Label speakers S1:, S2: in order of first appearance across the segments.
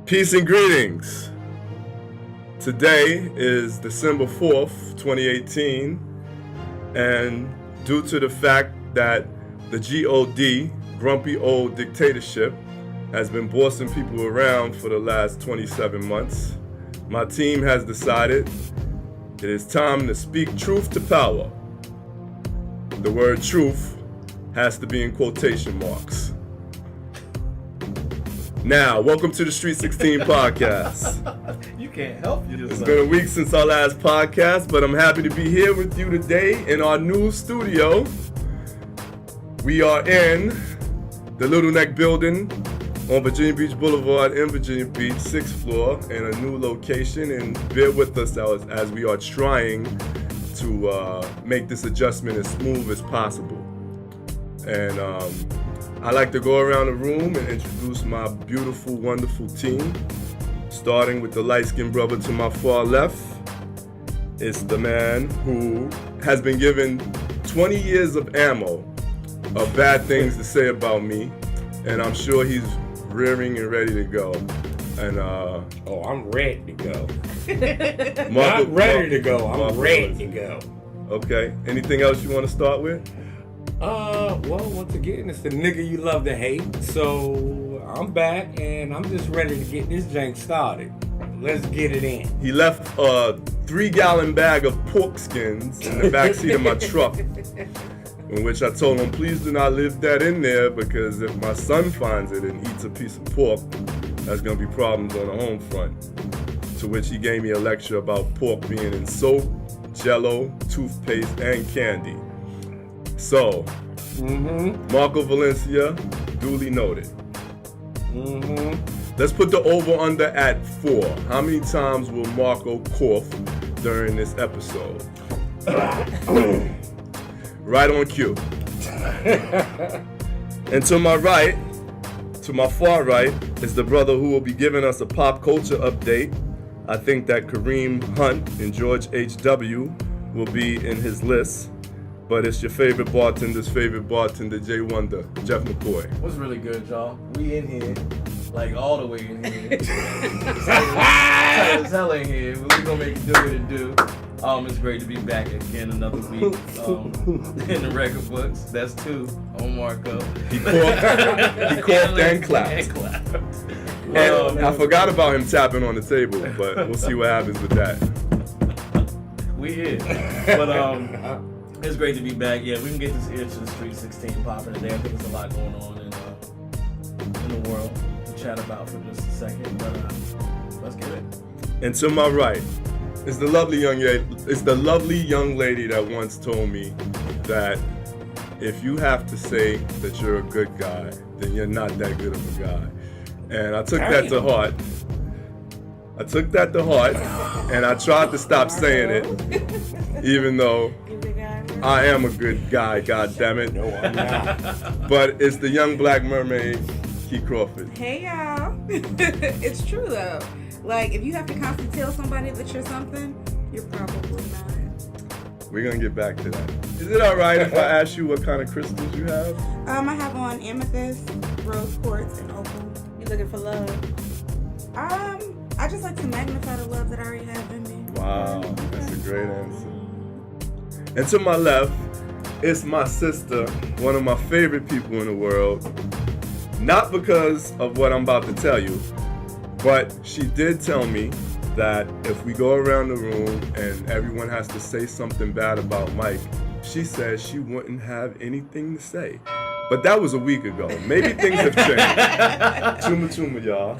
S1: Peace and greetings. Today is December 4th, 2018, and due to the fact that the GOD, grumpy old dictatorship, has been bossing people around for the last 27 months, my team has decided it is time to speak truth to power. The word truth has to be in quotation marks. Now, welcome to the Street 16 podcast.
S2: You can't help yourself.
S1: It's been a week since our last podcast, but I'm happy to be here with you today in our new studio. We are in the Little Neck building on Virginia Beach Boulevard in Virginia Beach, 6th floor, in a new location. And bear with us as we are trying to make this adjustment as smooth as possible. And I like to go around the room and introduce my beautiful, wonderful team. Starting with the light-skinned brother to my far left. It's the man who has been given 20 years of ammo of bad things to say about me. And I'm sure he's rearing and ready to go. And
S3: I'm ready to go.
S1: Marco,
S3: Not ready to go. I'm
S1: Marco
S3: ready to go.
S1: Okay. Anything else you want to start with?
S3: Well, once again, it's the nigga you love to hate. So I'm back and I'm just ready to get this jank started. Let's get it in.
S1: He left a 3-gallon bag of pork skins in the backseat of my truck, in which I told him, please do not leave that in there, because if my son finds it and eats a piece of pork, that's going to be problems on the home front. To which he gave me a lecture about pork being in soap, jello, toothpaste, and candy. So, Marco Valencia, duly noted. Let's put the over-under at 4. How many times will Marco cough during this episode? Right on cue. And to my right, to my far right, is the brother who will be giving us a pop culture update. I think that Kareem Hunt and George H.W. will be in his list. But it's your favorite bartender's favorite bartender, J Wonder, Jeff McCOY.
S2: What's really good, y'all? We in here, like all the way in here. Tight as hell in here, but we gonna make it do what it do. It's great to be back again another week in the record books. That's 2 on Marco.
S1: He coughed and clapped. And I forgot about him tapping on the table, but we'll see what happens with that.
S2: We here, but it's great to be back. Yeah, we can get this here to the Street 16 popping today. I think there's a lot going on in the world to chat about for just a second, but let's get it.
S1: And to my right is the lovely young lady that once told me that if you have to say that you're a good guy, then you're not that good of a guy. And I took that to heart. And I tried to stop saying it, even though I am a good guy, goddammit.
S3: No, I'm not.
S1: But it's the young black mermaid, Key Crawford.
S4: Hey y'all. It's true though. Like, if you have to constantly tell somebody that you're something, you're probably not.
S1: We're gonna get back to that. Is it alright if I ask you what kind of crystals you have?
S4: I have on amethyst, rose quartz, and opal. You looking for love? I just like to magnify the love that I already have in me.
S1: Wow, that's a great answer. And to my left, it's my sister, one of my favorite people in the world. Not because of what I'm about to tell you, but she did tell me that if we go around the room and everyone has to say something bad about Mike, she says she wouldn't have anything to say. But that was a week ago. Maybe things have changed. Chuma chuma, y'all.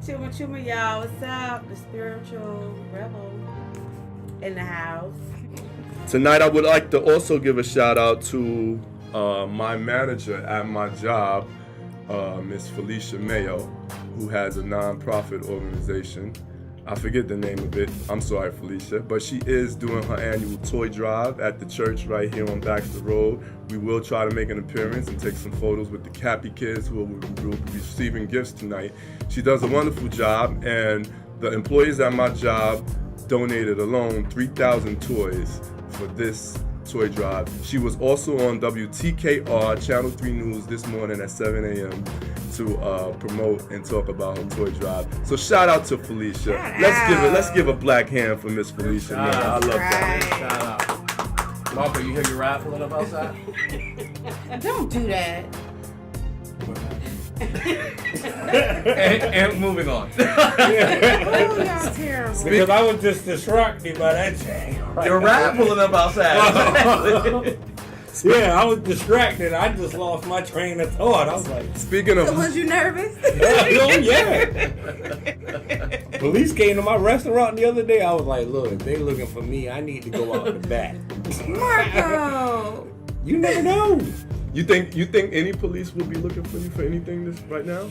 S4: Chuma chuma, y'all. What's up? The spiritual rebel in the house.
S1: Tonight, I would like to also give a shout out to my manager at my job, Miss Felicia Mayo, who has a non-profit organization. I forget the name of it. I'm sorry, Felicia. But she is doing her annual toy drive at the church right here on Baxter Road. We will try to make an appearance and take some photos with the Cappy kids who will be receiving gifts tonight. She does a wonderful job, and the employees at my job donated alone 3,000 toys for this toy drive. She was also on WTKR Channel 3 News this morning at 7 a.m. to promote and talk about her toy drive. So shout out to Felicia. Let's give a black hand for Miss Felicia. Man. I love that.
S2: Shout out. Marco, you hear your ride pulling up outside?
S4: Don't do that.
S2: and moving on.
S4: Oh, y'all terrible.
S3: Because I was just distracted by that chain.
S2: Your ride pulling up outside.
S3: Yeah, I was distracted. I just lost my train of thought. I was like,
S1: Speaking of,
S4: So was you nervous?
S3: oh yeah. Police came to my restaurant the other day. I was like, look, if they looking for me, I need to go out the back.
S4: Marco.
S3: You never know.
S1: you think any police will be looking for you for anything this right now?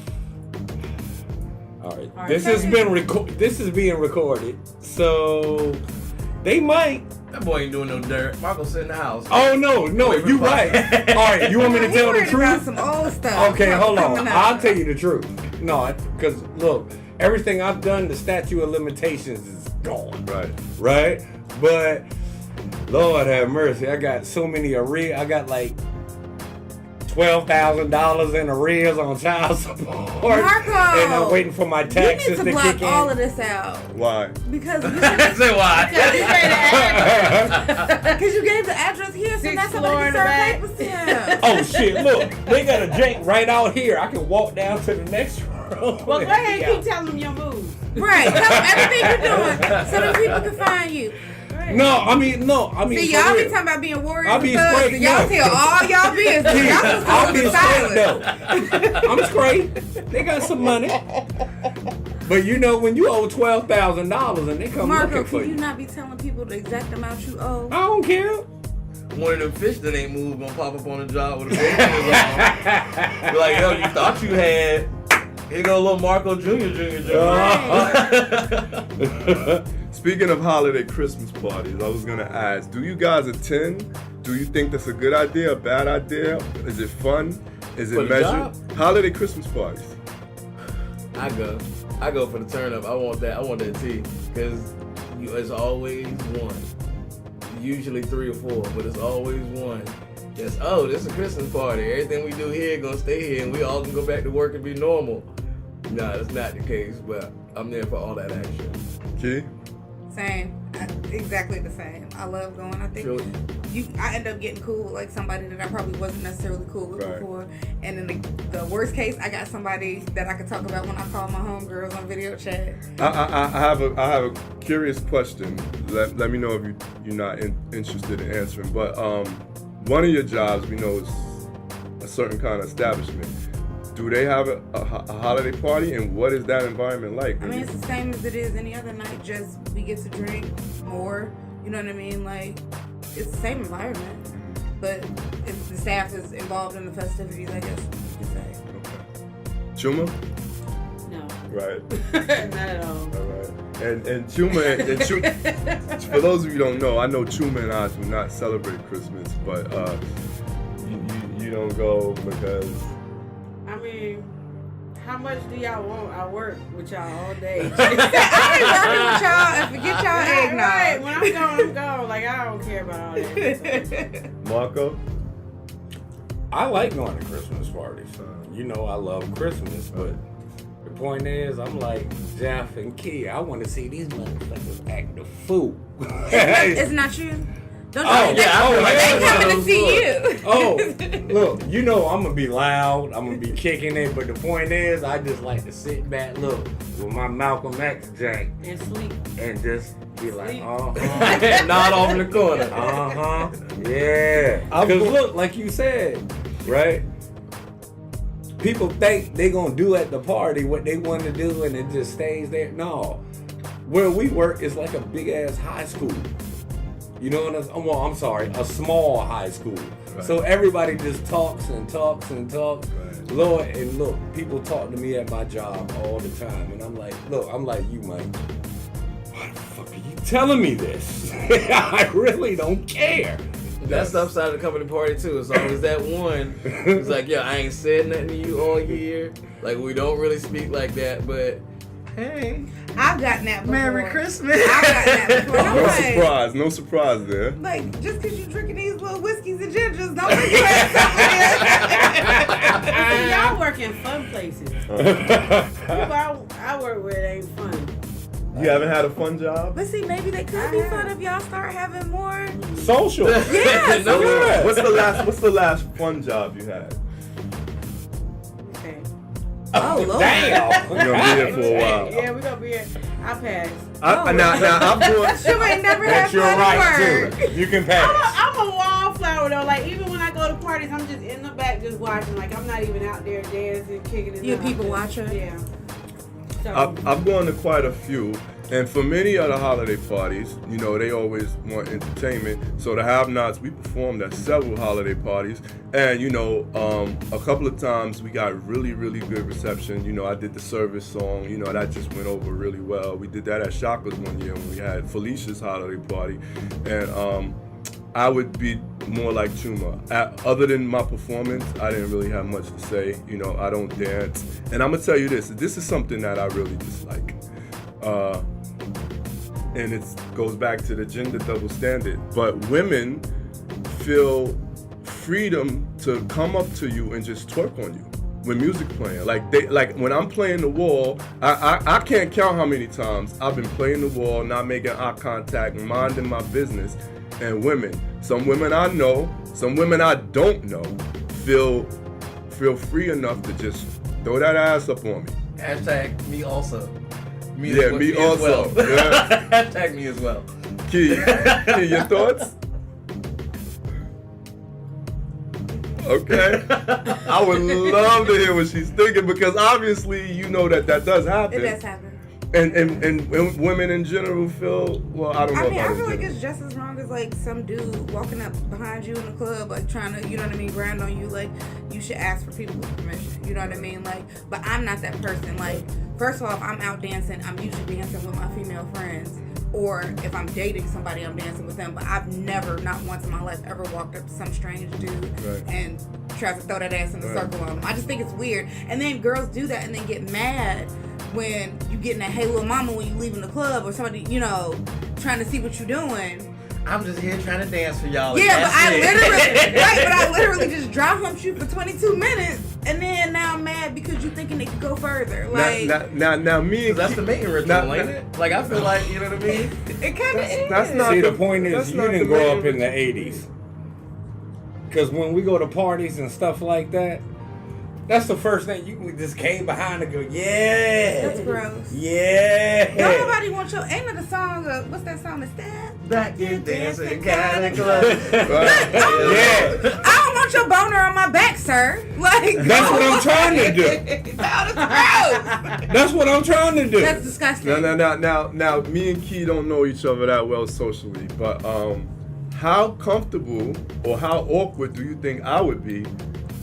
S3: All right.
S4: All right,
S3: This has been This is being recorded, so they might.
S2: That boy ain't doing no dirt. Marco sit in the house.
S3: Oh no, you right. All right, you want me to tell the
S4: He worried about
S3: truth?
S4: some old stuff.
S3: Okay, hold on.
S4: Coming up.
S3: I'll tell you the truth. No, because look, everything I've done, the statute of limitations is gone. Right? But Lord have mercy, I got so many arrears. I got like $12,000 in arrears on child support.
S4: Marco,
S3: and I'm waiting for my
S4: You
S3: taxes
S4: need to
S3: to
S4: block
S3: kick in.
S4: all of this out.
S1: Why?
S4: Because you
S2: Say why?
S4: Because you gave the address here, so that's somebody can serve papers to him.
S3: Oh shit, look, they got a jank right out here. I can walk down to the next room.
S5: Well, go ahead and keep telling them your moves.
S4: Right, tell them everything you're doing so that people can find you.
S3: No, I mean.
S4: See,
S3: for
S4: y'all be
S3: real.
S4: talking about being warriors
S3: I'll
S4: and
S3: be
S4: thugs,
S3: straight,
S4: and y'all
S3: no.
S4: tell all y'all business. Y'all supposed
S3: I'll
S4: to
S3: be
S4: be
S3: straight
S4: silent.
S3: though. I'm straight. They got some money. But you know, when you owe $12,000 and they come
S4: Marco,
S3: looking for
S4: can you
S3: you,
S4: not be telling people the exact amount you owe?
S3: I don't care.
S2: One of them fish that ain't moved gonna pop up on the job with a big on. Be like, yo, you thought you had. Here go little Marco Jr.
S1: Speaking of holiday Christmas parties, I was gonna ask, do you guys attend? Do you think that's a good idea, a bad idea? Is it fun? Is
S2: For
S1: it
S2: the
S1: measured?
S2: job?
S1: Holiday Christmas parties.
S2: I go for the turn up. I want that tea. Because it's always one. Usually 3 or 4, but it's always one. Yes, this is a Christmas party. Everything we do here gonna stay here and we all can go back to work and be normal. Nah, that's not the case, but I'm there for all that action.
S1: Key?
S4: Same. Exactly the same. I love going. I think
S2: Really?
S4: I end up getting cool with like somebody that I probably wasn't necessarily cool with before. And in the worst case, I got somebody that I could talk about when I call my homegirls on video chat.
S1: I have a curious question. Let me know if you're not interested in answering. But one of your jobs, we know, is a certain kind of establishment. Do they have a holiday party, and what is that environment like?
S4: I mean, it's the same as it is any other night, just we get to drink more, you know what I mean? Like, it's the same environment, but if the staff is involved in the festivities, I guess you could say.
S1: Okay. Chuma?
S5: No.
S1: Right.
S5: Not at all.
S1: All right. And Chuma, for those of you who don't know, I know Chuma and I do not celebrate Christmas, but you don't go because...
S5: I mean, how much do y'all want? I work with y'all all day.
S4: I ain't working with y'all and forget y'all eggnog.
S5: Right. When I'm gone. Like, I don't care about all that.
S1: Marco?
S3: I like going to Christmas parties. You know, I love Christmas, but the point is, I'm like Jeff and Key. I want to see these motherfuckers act the fool.
S4: It's not you. Don't you
S3: Oh,
S4: think
S3: yeah,
S4: they coming to see you.
S3: Oh, look, you know I'm gonna be loud, I'm gonna be kicking it, but the point is, I just like to sit back, look, with my Malcolm X jank,
S5: And sleep.
S3: and just be like,
S5: Sleep.
S2: Nod off in the corner.
S3: Yeah. Because look, like you said, right? People think they gonna do at the party what they want to do, and it just stays there. No, where we work is like a big ass high school. You know what I'm saying? Well, I'm sorry, a small high school.
S1: Right.
S3: So everybody just talks and talks and talks.
S1: Right.
S3: Lord, and look, people talk to me at my job all the time. And I'm like you, Mike. Why the fuck are you telling me this? I really don't care.
S2: That's the upside of the company party too. As long as that one is like, yeah, I ain't said nothing to you all year. Like, we don't really speak like that, but Hey.
S4: I've gotten that before.
S2: Merry Christmas.
S4: I've gotten that before. I'm
S1: No
S4: like,
S1: surprise, no surprise there.
S4: Like, just because you drinking these little whiskeys and gingers, don't make you have something.
S5: Y'all work in fun places. People I work with ain't fun.
S1: You haven't had a fun job?
S4: But see, maybe they could be fun if y'all start having more.
S3: Social.
S4: Yeah,
S2: No,
S3: Yeah.
S1: What's the last fun job you had?
S5: Okay.
S4: Oh, Lord.
S3: Damn.
S1: You're gonna be here for a while.
S5: Yeah, we gonna be here. I pass.
S1: Now I'm going.
S4: You ain't never had
S3: That's your
S4: fun
S3: right,
S4: at work.
S3: too. You can pass.
S5: I'm a wallflower though. Like even when I go to parties, I'm just in the back just watching. Like I'm not even out there dancing, kicking it.
S4: You a
S5: up.
S4: people watcher?
S5: Yeah. So
S1: I've gone to quite a few, and for many of the holiday parties, you know, they always want entertainment. So the Have-Nots, we performed at several holiday parties, and you know, a couple of times we got really, really good reception. You know, I did the service song, you know, that just went over really well. We did that at Shaka's one year when we had Felicia's holiday party, and I would be more like Chuma. Other than my performance, I didn't really have much to say. You know, I don't dance. And I'm gonna tell you this is something that I really dislike. And it goes back to the gender double standard. But women feel freedom to come up to you and just twerk on you when music playing. Like when I'm playing the wall, I can't count how many times I've been playing the wall, not making eye contact, minding my business. And women, some women I know, some women I don't know, feel free enough to just throw that ass up on me.
S2: Hashtag me also.
S1: Me also.
S2: Well.
S1: Yeah.
S2: Hashtag me as well.
S1: Key, your thoughts? Okay. I would love to hear what she's thinking because obviously you know that does happen.
S4: It does happen.
S1: And women in general feel, well, I don't know
S4: I mean,
S1: about
S4: I feel like
S1: it.
S4: it's just as wrong as like some dude walking up behind you in the club, like trying to, you know what I mean, grind on you. Like, you should ask for people's permission. You know what I mean? Like, but I'm not that person. Like, first of all, if I'm out dancing, I'm usually dancing with my female friends. Or if I'm dating somebody, I'm dancing with them. But I've never, not once in my life, ever walked up to some strange dude and tried to throw that ass in a circle on them. I just think it's weird. And then girls do that and then get mad when you getting that hey little mama when you leaving the club or somebody, you know, trying to see what you're doing.
S2: I'm just here trying to dance for y'all.
S4: Yeah, but I
S2: literally
S4: literally just dry humped you for 22 minutes and then now I'm mad because you thinking it could go further. Like
S1: now me and
S2: that's the mating ritual, ain't it? Like I feel like, you know what I mean?
S4: it kind of is.
S1: that's not
S3: See, the point is, you
S1: not
S3: didn't
S1: the
S3: grow
S1: main
S3: up in the 80s. Because when we go to parties and stuff like that, that's the first thing you just came behind and go, yeah.
S4: That's gross.
S3: Yeah.
S4: Don't nobody want your, ain't that the song, what's that song, the stab?
S2: Back in dancing kind of club.
S3: Yeah.
S4: I don't want your boner on my back, sir. Like
S3: That's what I'm trying to do.
S4: That's gross.
S3: That's what I'm trying to do.
S4: That's disgusting.
S1: Now, me and Key don't know each other that well socially, but how comfortable or how awkward do you think I would be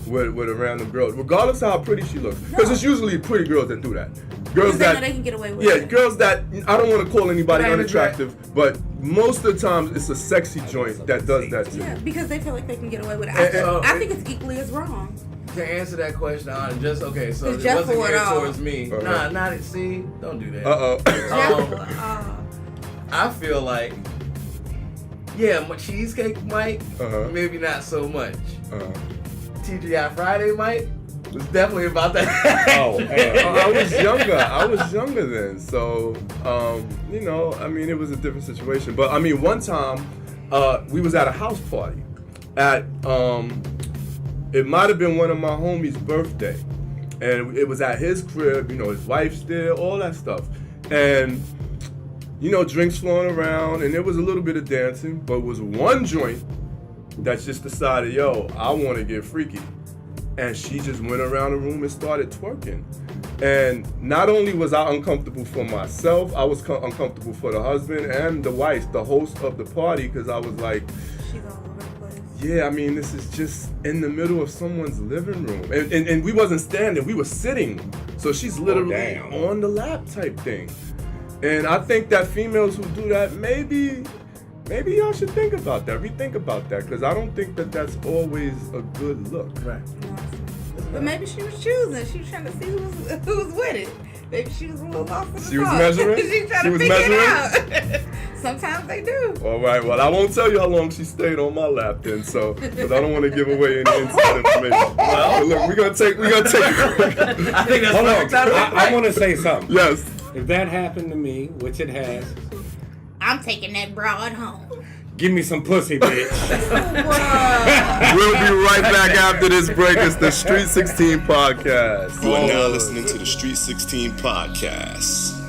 S1: with a random girl, regardless of how pretty she looks? Because it's usually pretty girls that do that. Girls that
S4: they can get away with it.
S1: girls that I don't want to call anybody
S2: Right,
S1: unattractive, but most of the time it's a sexy joint that does that too.
S4: Yeah, because they feel like they can get away with it. I think it's equally as wrong.
S2: To answer that question, just okay, so
S4: It's
S2: it
S4: just
S2: wasn't
S4: for it
S2: geared
S4: all.
S2: towards me.
S1: Uh-huh.
S2: Not it. See, don't do that. I feel like, yeah, my cheesecake might, maybe not so much. TGI Friday might was definitely about that.
S1: I was younger then, so you know, I mean, it was a different situation. But I mean, one time we was at a house party at it might have been one of my homies' birthday, and it was at his crib. You know, his wife's there, all that stuff, and you know, drinks flowing around, and there was a little bit of dancing, but it was one joint that just decided, yo, I want to get freaky. And she just went around the room and started twerking. And not only was I uncomfortable for myself, I was uncomfortable for the husband and the wife, the host of the party, because I was like,
S4: She's all over the place.
S1: yeah, I mean, this is just in the middle of someone's living room. And we wasn't standing, we were sitting. So she's literally on the lap type thing. And I think that females who do that, maybe y'all should think about that, rethink about that, because I don't think that that's always a good look.
S2: Right.
S4: But maybe she was choosing. She was trying to see who was with it. Maybe she was a little lost in the
S1: She was
S4: sauce.
S1: measuring?
S4: She tried
S1: She
S4: to
S1: was
S4: figure
S1: measuring?
S4: it out. Sometimes they do.
S1: All right, well, I won't tell you how long she stayed on my lap then, so, because I don't want to give away any inside information. Well, look, we're going to take
S2: I think that's
S3: Hold on.
S2: perfect time.
S3: I want to say something.
S1: Yes.
S3: If that happened to me, which it has,
S4: I'm taking that broad home.
S3: give me some pussy, bitch.
S1: We'll be right back after this break. It's the Street 16 Podcast.
S6: You are now listening to the Street 16 Podcast.